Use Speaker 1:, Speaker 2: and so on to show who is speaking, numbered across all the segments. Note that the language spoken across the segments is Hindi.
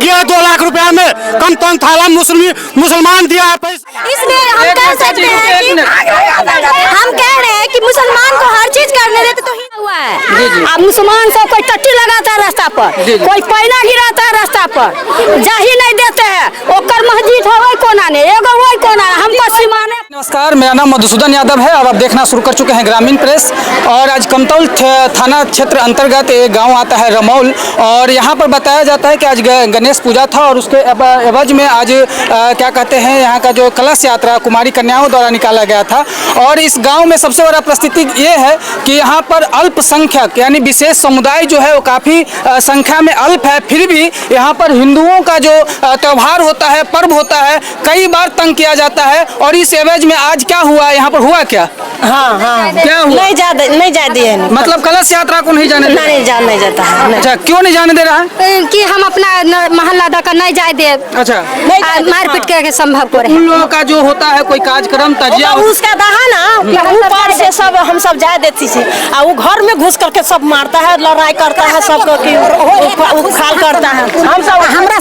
Speaker 1: गया है 2 लाख रुपया में कम थाला मुसलमान दिया है पैसा।
Speaker 2: इसलिए हम कह सकते हैं कि हम कह रहे हैं कि मुसलमान को हर चीज करने देते तो हुआ है। अब मुसलमान सब कोई टट्टी लगाता है रास्ता पर, कोई पैना गिराता है रास्ता पर, जा ही नहीं देते हैं। ओकर मस्जिद हो वही कोना ने एगो वही कोना हमको सीमाने।
Speaker 3: नमस्कार, मेरा नाम मधुसूदन यादव है और आप देखना शुरू कर चुके हैं ग्रामीण प्रेस। और आज कमतौल थाना क्षेत्र अंतर्गत एक गांव आता है रमौल और यहां पर बताया जाता है कि आज गणेश पूजा था और उसके एवज में आज क्या कहते हैं यहाँ का जो कलश यात्रा कुमारी कन्याओं द्वारा निकाला गया था। और इस गांव में सबसे बड़ा परिस्थिति ये है कि यहाँ पर अल्पसंख्यक यानी विशेष समुदाय जो है वो काफ़ी संख्या में अल्प है, फिर भी यहाँ पर हिंदुओं का जो त्यौहार होता है, पर्व होता है, कई बार तंग किया जाता है। और इस एवज में आज क्या हुआ, यहाँ पर हुआ क्या?
Speaker 2: हाँ
Speaker 3: क्या हुआ?
Speaker 2: नहीं जा दिए,
Speaker 3: मतलब कलश यात्रा को नहीं जाने
Speaker 2: नहीं जाता है।
Speaker 3: अच्छा, क्यों नहीं जाने दे रहा है?
Speaker 2: कि हम अपना मोहल्ला का नहीं जाए दे।
Speaker 3: अच्छा,
Speaker 2: मारपीट करके संभव करे।
Speaker 3: उन लोगों का जो होता है कोई कार्यक्रम तजिया
Speaker 4: उसका दहा ना ऊपर से सब हम सब जाए देती थी और वो घर में घुस करके सब मारता है, लड़ाई करता है, सबको की खाल करता है। हम सब हमरा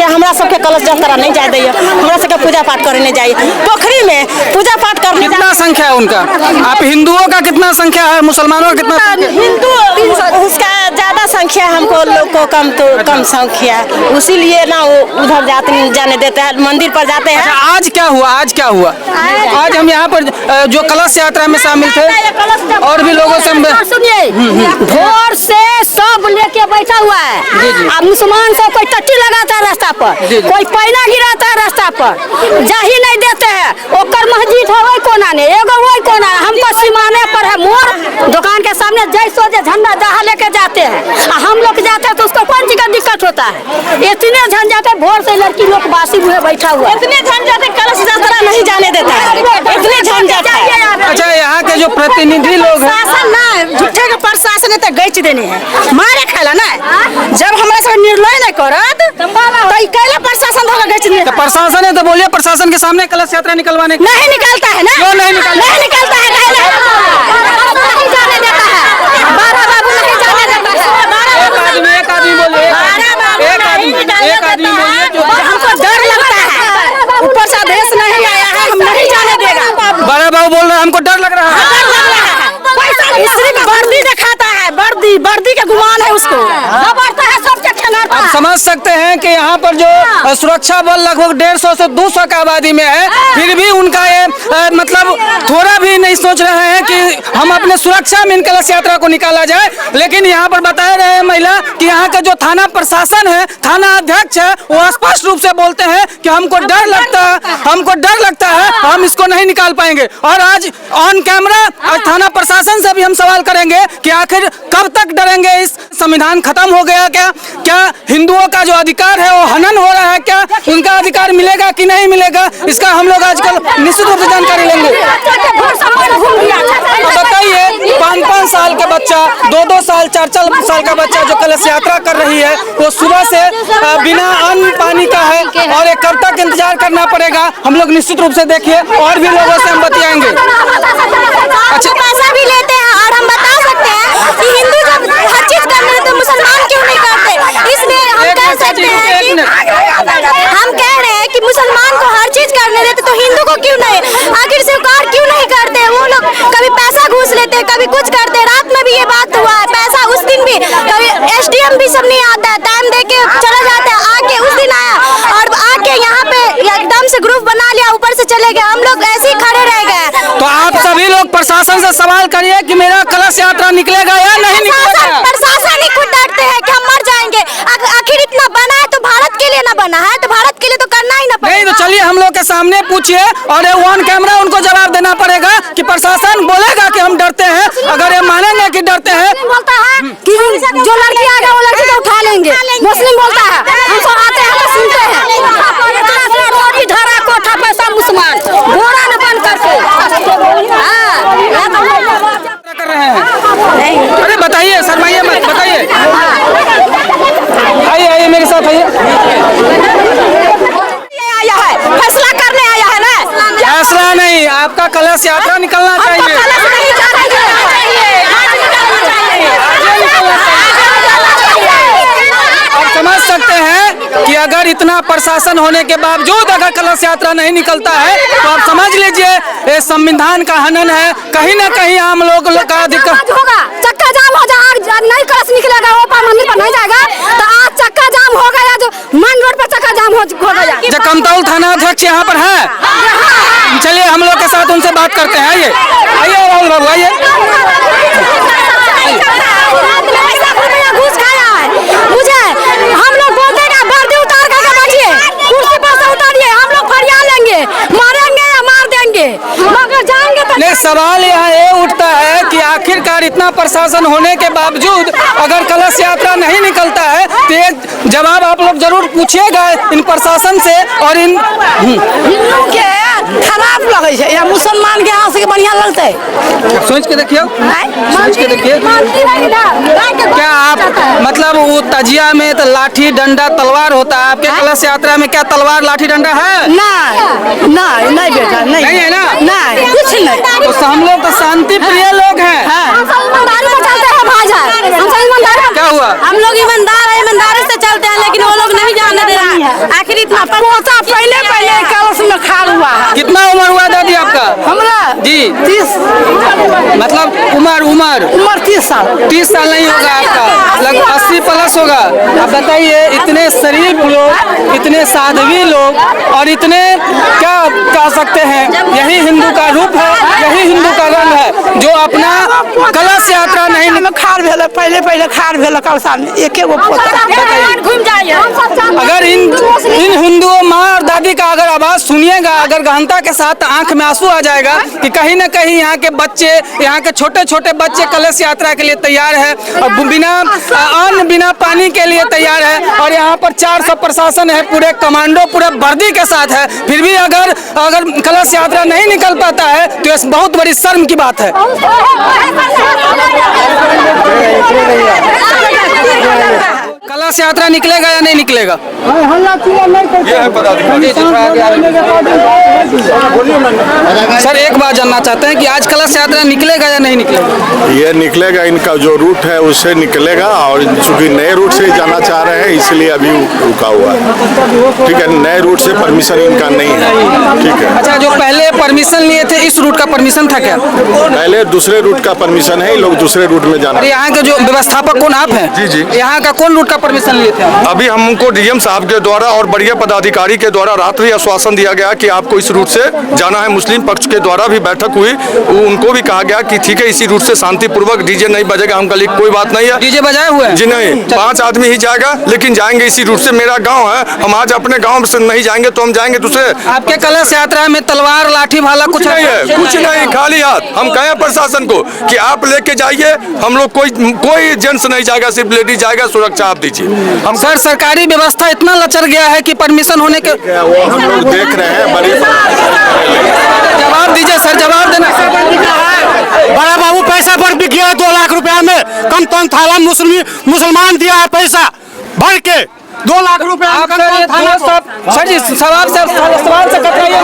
Speaker 4: हमरा सबके कलश यात्रा नहीं जाए दिए, हमरा सबके पूजा पाठ करने जाइए पोखरी में पूजा पाठ करने।
Speaker 3: कितना संख्या है उनका? आप हिंदुओं का कितना संख्या है, मुसलमानों का कितना?
Speaker 4: हिंदू उसका ज्यादा संख्या, हमको लोग को कम संख्या, उसीलिए ना वो उधर जाने देते हैं, मंदिर पर जाते हैं।
Speaker 3: अच्छा, आज क्या हुआ? आज हम यहाँ पर जो कलश यात्रा में शामिल थे और भी लोगों से
Speaker 2: सुनिए, भोर से सब लेके बैठा हुआ है। अब मुसलमान सब कोई टट्टी लगाता है रास्ता पर, कोई पैना गिराता है रास्ता पर, जा ही नहीं देते हैं। ओकर मस्जिद हो वही कोना ने एगो वही कोना, हमको सीमाने पर है मोर दुकान के सामने जैसो झंडा जहा लेके जाते हैं, हम लोग जाते हैं तो उसको कौन चीज का दिक्कत होता है? इतने झंझट है, भोर से लड़की लोग बासी हुए बैठा हुआ,
Speaker 4: इतने झंझट कलश यात्रा नहीं जाने देता है, इतने झंझट है।
Speaker 3: अच्छा, यहाँ के जो प्रतिनिधि लोग
Speaker 4: शासन ना झूठे के प्रशासन ने तो गच देने हैं, मारे खाला ना। जब हमारे से निर्णय नहीं करत तो कैला प्रशासन होगा गच देने।
Speaker 3: तो प्रशासन है तो बोलिए, प्रशासन के सामने कलश यात्रा निकलवाने
Speaker 4: नहीं निकलता है ना।
Speaker 3: क्यों नहीं निकलता?
Speaker 4: नहीं निकलता है, नहीं जाने देता है। बाबा बाबू नहीं जाने देता है।
Speaker 3: एक आदमी बोलिए, एक आदमी बोलिए जो
Speaker 4: हमको डर लगता है, ऊपर से आदेश नहीं आया है, हम नहीं जाने देगा।
Speaker 3: बड़ा बाबू बोल रहे हैं हमको डर लग रहा है।
Speaker 4: सिर्फ वर्दी दिखाता है, वर्दी के गुमान है उसको, बढ़ता है सबके खिलाफ।
Speaker 3: आप समझ सकते हैं कि यहाँ पर जो सुरक्षा बल लगभग 150 से 200 की आबादी में है, फिर भी उनका ये मतलब थोड़ा भी नहीं सोच रहे हैं कि हम अपने सुरक्षा में इन कलश यात्रा को निकाला जाए। लेकिन यहाँ पर बता रहे हैं महिला कि यहाँ का जो थाना प्रशासन है, थाना अध्यक्ष है, वो स्पष्ट रूप से बोलते हैं कि हमको डर लगता है, हम इसको नहीं निकाल पाएंगे। और आज ऑन कैमरा आज थाना प्रशासन से भी हम सवाल करेंगे कि आखिर कब तक डरेंगे? इस संविधान खत्म हो गया क्या हिंदुओं का जो अधिकार है वो हनन हो रहा है क्या? उनका अधिकार मिलेगा कि नहीं मिलेगा, इसका हम लोग आजकल निश्चित रूप से जानकारी लेंगे। बताइए, 5-5 साल का बच्चा, 2-2 साल, 4-4 साल का बच्चा जो कलश यात्रा कर रही है, वो सुबह से बिना अन्न पानी का है और ये कब तक इंतजार करना पड़ेगा? हम लोग निश्चित रूप से देखिए और भी लोगों से हम बतियाएंगे।
Speaker 2: अच्छा, पैसा भी लेते हैं और हम बता सकते हैं कि हिंदू जब हर चीज करने तो मुसलमान क्यों नहीं करते? इसलिए हम कह सकते हैं कि हम कह रहे हैं कि मुसलमान को हर चीज करने देते तो हिंदू को क्यों नहीं? आखिर स्वीकार क्यों नहीं करते? वो लोग कभी पैसा घूस लेते हैं, कभी कुछ करते हैं। रात में भी ये बात हुआ है, पैसा उस दिन भी कभी SDM भी सब नहीं आता है, टाइम दे के चला जाता है, आके उस दिन आया और आके यहाँ पे एकदम से ग्रुप बना लिया, ऊपर से चले गए, हम लोग ऐसे ही खड़े रह गए।
Speaker 3: तो आप सभी लोग प्रशासन से सवाल करिए कि मेरा कलश यात्रा निकलेगा या नहीं निकलेगा।
Speaker 2: प्रशासन ही खुद डरते हैं कि हम मर जाएंगे। आखिर इतना बना है तो भारत के लिए ना बना है, तो भारत के लिए तो करना ही ना पड़ेगा।
Speaker 3: नहीं तो चलिए हम लोग के सामने पूछिए और ऑन कैमरा उनको जवाब देना पड़ेगा कि प्रशासन बोलेगा कि हम डरते हैं। अगर ये मानेंगे कि डरते हैं,
Speaker 2: बोलता है कि जो लड़की आएगा वो लड़की को उठा लेंगे, मुस्लिम बोलता है, हम सब आते हैं तो सुनते हैं। कोठा पैसा मुसलमान बोरा न बन करके
Speaker 3: कर रहे हैं। अरे बताइए, शर्माइए मत, बताइए। आइए मेरे साथ आइए।
Speaker 4: आया है, फैसला करने आया है ना।
Speaker 3: फैसला नहीं, आपका कलश यात्रा निकलना चाहिए। अगर इतना प्रशासन होने के बावजूद अगर कलश यात्रा नहीं निकलता है तो आप समझ लीजिए ये संविधान का हनन है। कहीं ना कहीं आम लोग का दिक्कत
Speaker 2: होगा। चक्का जाम हो जाए, नहीं कलश निकलेगा, वो मंदिर पर नहीं जाएगा, तो आज चक्का जाम हो गया, जो मेन रोड पर चक्का जाम हो गया।
Speaker 3: जो कमतौल थाना अध्यक्ष यहाँ पर है, चलिए हम लोग के साथ उनसे बात करते हैं। आइए आइए राहुल बाबू आइए।
Speaker 2: घूस खाया है, मुझे हम लोग बोलते हैं वर्दी उतार कर बैठिए, कुर्सी पर से उतारिए, हम लोग फरिया लेंगे, मारेंगे या मार देंगे, मगर जाएंगे तो
Speaker 3: नहीं, सवाल यहाँ ये उठता है कि आखिरकार इतना प्रशासन होने के बावजूद अगर कलश यात्रा नहीं निकलता है तो ये जवाब आप लोग जरूर पूछिएगा इन प्रशासन से। और इन
Speaker 4: हिंदू के खराब लगे छै या मुसलमान के यहाँ से बढ़िया लगता है।
Speaker 3: सोच के देखिए, सोच के देखिए, क्या आप मतलब वो तजिया में तो लाठी डंडा तलवार होता है, आपके कलश यात्रा में क्या तलवार लाठी डंडा है?
Speaker 4: नहीं बेटा, नहीं
Speaker 3: है ना,
Speaker 4: नहीं कुछ नहीं।
Speaker 3: तो हम लोग तो शांति प्रिय लोग हैं। क्या हुआ?
Speaker 2: हम लोग ईमानदार है, ईमानदारी से चलते हैं, लेकिन वो लोग नहीं जाने दे रहा है। आखिर इतना
Speaker 4: पोता पहले कलश में खाड़ हुआ है।
Speaker 3: कितना उम्र हुआ दादी आपका?
Speaker 4: हमरा
Speaker 3: जी
Speaker 4: 30,
Speaker 3: मतलब उम्र
Speaker 4: 30 साल।
Speaker 3: 30 साल नहीं होगा आपका, लगभग 80 प्लस होगा। आप बताइए, इतने शरीफ लोग, इतने साध्वी लोग और इतने क्या कह सकते हैं, यही हिंदू का रूप है, यही हिंदू का रंग है, जो अपना कलश यात्रा नहीं
Speaker 4: खाड़ भेल, पहले खाड़ भेल कलशा में एक
Speaker 2: घूम जाइए।
Speaker 3: अगर इन हिंदुओं माँ और दादी का अगर आवाज सुनिएगा, अगर गहनता के साथ आंख में आंसू आ जाएगा कि कहीं ना कहीं यहाँ के बच्चे, यहाँ के छोटे छोटे बच्चे कलश यात्रा के लिए तैयार है और बिना अन्न बिना पानी के लिए तैयार है। और यहाँ पर 400 प्रशासन है, पूरे कमांडो पूरे वर्दी के साथ है, फिर भी अगर कलश यात्रा नहीं निकल पाता है तो ये बहुत बड़ी शर्म की बात है। कलश यात्रा निकलेगा या नहीं निकलेगा? सर एक बात जानना चाहते हैं कि आज कलश यात्रा निकलेगा या नहीं निकलेगा?
Speaker 5: ये निकलेगा, इनका जो रूट है उससे निकलेगा और चूंकि नए रूट से जाना चाह रहे हैं इसलिए अभी रुका हुआ है। ठीक है, नए रूट से परमिशन इनका नहीं है। ठीक है।
Speaker 3: अच्छा, जो पहले परमिशन लिए थे इस रूट का परमिशन था क्या?
Speaker 5: पहले दूसरे रूट का परमिशन है, लोग दूसरे रूट में जाना।
Speaker 3: यहाँ के जो व्यवस्थापक कौन आप हैं?
Speaker 6: जी जी।
Speaker 3: यहाँ का कौन रूट का परमिशन लिए थे?
Speaker 6: अभी हमको डीएम साहब के द्वारा और बढ़िया पदाधिकारी के द्वारा रात्रि आश्वासन दिया गया कि आपको इस रूट से जाना है। मुस्लिम पक्ष के द्वारा भी बैठक हुई, उनको भी कहा गया कि ठीक है इसी रूट से शांतिपूर्वक, डीजे नहीं बजेगा, हम कल कोई बात नहीं है।
Speaker 3: डीजे बजाए हुए हैं?
Speaker 6: जी नहीं, 5 आदमी ही जाएगा, लेकिन जाएंगे इसी रूट से। मेरा गाँव है, हम आज अपने गाँव से नहीं जाएंगे तो हम जाएंगे दूसरे।
Speaker 3: आपके कलश यात्रा में तलवार लाठी भाला कुछ
Speaker 6: नहीं है, कुछ नहीं, खाली हाथ। हम कहें प्रशासन को कि आप लेके जाइए, हम लोग कोई जेंट्स नहीं जाएगा, सिर्फ लेडीज जाएगा, सुरक्षा आप दीजिए।
Speaker 3: हम सर सरकारी व्यवस्था इतना लचर गया है कि परमिशन होने के
Speaker 5: वो हम लोग देख रहे हैं। बड़ी
Speaker 3: जवाब दीजिए सर, जवाब देना।
Speaker 1: बड़ा बाबू पैसा पर बिक गया 2 लाख रुपया में, कम थाला मुसलमान दिया है पैसा भर के 2 लाख रुपया।
Speaker 3: आप सर ये सर जी सवाल से कतराइए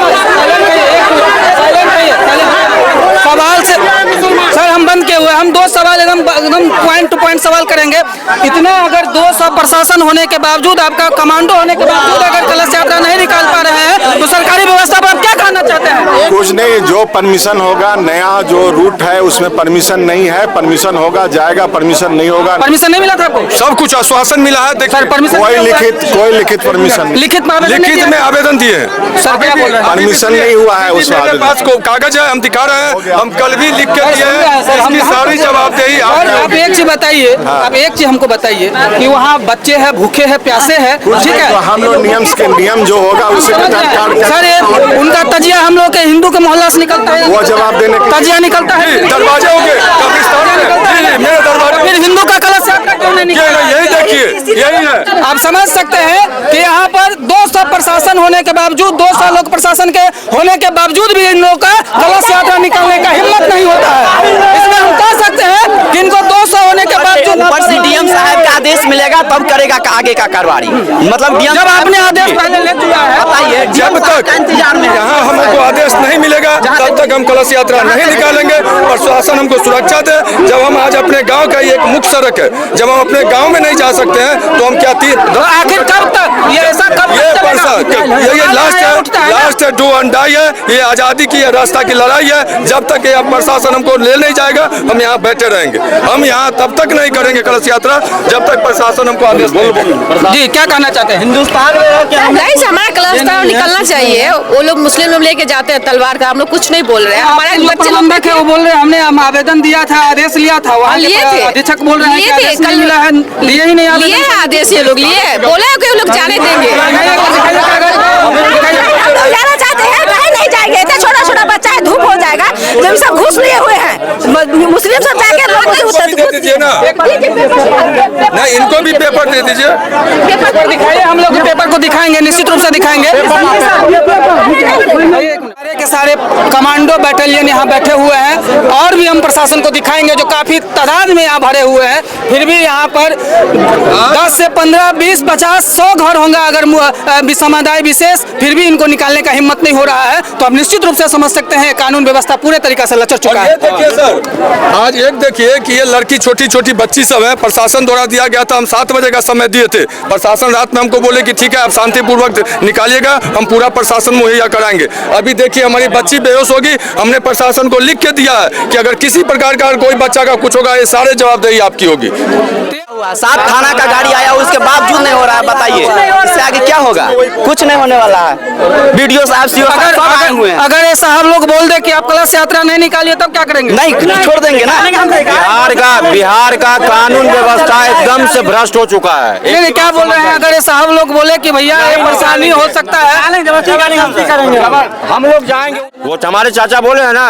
Speaker 3: सवाल से सर हम बंद किए हुए, हम 2 सवाल एकदम पॉइंट टू पॉइंट सवाल करेंगे। इतना अगर 200 प्रशासन होने के बावजूद, आपका कमांडो होने के बावजूद अगर कलश यात्रा नहीं निकाल पा रहे हैं तो सरकारी व्यवस्था पर आप क्या कहना चाहते हैं?
Speaker 5: कुछ नहीं, जो परमिशन होगा, नया जो रूट है उसमें परमिशन नहीं है, परमिशन होगा जाएगा, परमिशन नहीं होगा।
Speaker 3: परमिशन नहीं मिला था आपको?
Speaker 6: सब कुछ आश्वासन मिला है।
Speaker 3: सर परमिशन
Speaker 5: कोई लिखित परमिशन,
Speaker 6: लिखित में आवेदन दिए हैं।
Speaker 3: सर क्या बोल रहे हैं?
Speaker 5: परमिशन नहीं हुआ है उस
Speaker 6: मेरे पास कागज है, हम दिखा रहे हैं, हम कल भी लिख के दिए हैं, इसकी सारी जवाबदेही
Speaker 3: आप एक चीज बताइए, आप एक चीज हमको बताइए कि वहाँ बच्चे हैं, भूखे हैं, प्यासे हैं, ठीक है,
Speaker 5: तो हम लोग नियम जो होगा उसे
Speaker 3: सर उनका तजिया हम लोग के हिंदू के मोहल्ला से निकलता है,
Speaker 5: वो जवाब देने के
Speaker 3: तजिया निकलता है,
Speaker 6: दरवाजे होंगे मेरे दरवाजे।
Speaker 3: फिर हिंदू का कलश यात्रा क्यों नहीं निकलता?
Speaker 6: यही देखिए, यही है।
Speaker 3: आप समझ सकते हैं कि यहाँ पर 200 प्रशासन होने के बावजूद, 200 लोग प्रशासन के होने के बावजूद भी इन लोगों का कलश यात्रा निकालने का हिम्मत नहीं होता है। इसमें हम कह सकते हैं कि इनको 200 होने के बावजूद
Speaker 4: ऊपर से डीएम साहब का आदेश
Speaker 7: मिलेगा तब करेगा आगे का कार्रवाई। मतलब
Speaker 3: जब आपने आदेश पहले ले चुका है,
Speaker 7: बताइए,
Speaker 6: जब तक
Speaker 7: इंतजार में
Speaker 6: यहाँ हमको आदेश नहीं मिलेगा तब तक हम कलश यात्रा नहीं निकालेंगे। प्रशासन हमको सुरक्षा दे। जब हम आज अपने गांव का ये एक मुख्य सड़क है, जब हम अपने गांव में नहीं जा सकते हैं तो हम क्या
Speaker 3: तो आखिर कब तक ये ऐसा कब
Speaker 6: ये
Speaker 3: तक चलेगा?
Speaker 6: ये लास्ट है, डू एंड डाई है। ये आजादी की रास्ता की लड़ाई है। जब तक ये प्रशासन हमको ले नहीं जाएगा हम यहाँ बैठे रहेंगे। हम यहाँ तब तक नहीं करेंगे कलश यात्रा जब तक प्रशासन हमको आदेश नहीं।
Speaker 3: जी क्या कहना चाहते हैं?
Speaker 7: हिंदुस्तान में
Speaker 8: गाइस हमारा कलश निकलना चाहिए। वो लोग मुस्लिम लोग लेके जाते हैं तलवार का, हम लोग कुछ नहीं बोल रहे हैं। हमारे बच्चे लोग
Speaker 3: है वो बोल रहे हैं हमने आवेदन दिया था, आदेश लिया था, वहाँ
Speaker 8: लिए थे,
Speaker 3: अधीक्षक बोल रहे हैं कि आदेश नहीं मिला है, लिए ही नहीं
Speaker 8: लिए है आदेश। ये लोग लिए बोले कि वो लोग जाने देंगे।
Speaker 2: जाना चाहते हैं कहीं नहीं जाएंगे। इतना छोटा छोटा बच्चा है, धूप हो जाएगा। जब सब घुस लिए हुए हैं मुस्लिम सब जाके
Speaker 6: दे दीजिए ना, नहीं इनको भी पेपर दे दीजिए।
Speaker 3: पेपर दिखाइए, हम लोग पेपर को दिखाएंगे, निश्चित रूप से दिखाएंगे। सारे के सारे कमांडो बैटालियन यहाँ बैठे हुए हैं और भी हम प्रशासन को दिखाएंगे जो काफी तादाद में यहाँ भरे हुए हैं। फिर भी यहाँ पर 10 से 15, 20, 50, 100 घर होंगे अगर समुदाय विशेष, फिर भी इनको निकालने का हिम्मत नहीं हो रहा है। तो आप निश्चित रूप से समझ सकते हैं कानून व्यवस्था पूरे तरीके से लचर चुका है।
Speaker 6: देखिए सर, आज एक देखिए कि ये लड़की छोटी छोटी बच्ची सब है, प्रशासन द्वारा दिया गया था, हम 7 बजे का समय दिए थे। प्रशासन रात में हमको बोले कि ठीक है आप शांतिपूर्वक निकालिएगा, हम पूरा प्रशासन मुहैया कराएंगे। अभी देखिए हमारी बच्ची बेहोश होगी, हमने प्रशासन को लिख के दिया है कि अगर किसी प्रकार का कोई बच्चा का कुछ होगा ये सारे जवाबदेही आपकी होगी।
Speaker 7: 7 थाना का गाड़ी आया उसके बावजूद नहीं हो रहा है। बताइए इससे आगे क्या होगा? कुछ नहीं होने वाला है। वीडियो साहब
Speaker 3: अगर ये साहब लोग बोल दे कि आप कलश यात्रा नहीं निकालिए तब क्या करेंगे?
Speaker 7: नहीं छोड़ देंगे ना।
Speaker 1: बिहार का कानून व्यवस्था एकदम से भ्रष्ट हो चुका है।
Speaker 3: नहीं क्या बोल रहे हैं? अगर ये साहब लोग बोले कि भैया ये परेशानी हो सकता है,
Speaker 1: हम लोग जाएंगे। वो हमारे चाचा बोले हैं ना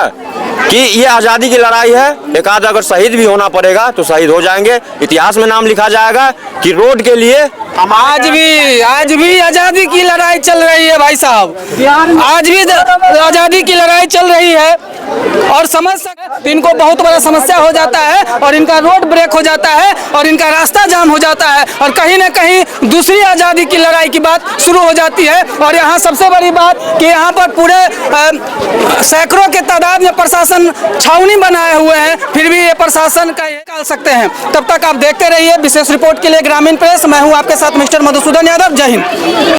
Speaker 1: कि ये आजादी की लड़ाई है, एक आध अगर शहीद भी होना पड़ेगा तो शहीद हो जाएंगे। इतिहास में नाम लिखा जाएगा कि रोड के लिए
Speaker 3: आज भी आजादी की लड़ाई चल रही है भाई साहब। आज भी आजादी की लड़ाई चल रही है और समझ सकते इनको बहुत बड़ा समस्या हो जाता है और इनका रोड ब्रेक हो जाता है और इनका रास्ता जाम हो जाता है और कहीं न कहीं दूसरी आजादी की लड़ाई की बात शुरू हो जाती है। और यहाँ सबसे बड़ी बात कि यहाँ पर पूरे सैकड़ों के तादाद में प्रशासन छावनी बनाए हुए हैं, फिर भी ये प्रशासन का निकाल सकते हैं। तब तक आप देखते रहिए विशेष रिपोर्ट के लिए ग्रामीण प्रेस। मैं हूँ आपके साथ मिस्टर मधुसूदन यादव। जय हिंद।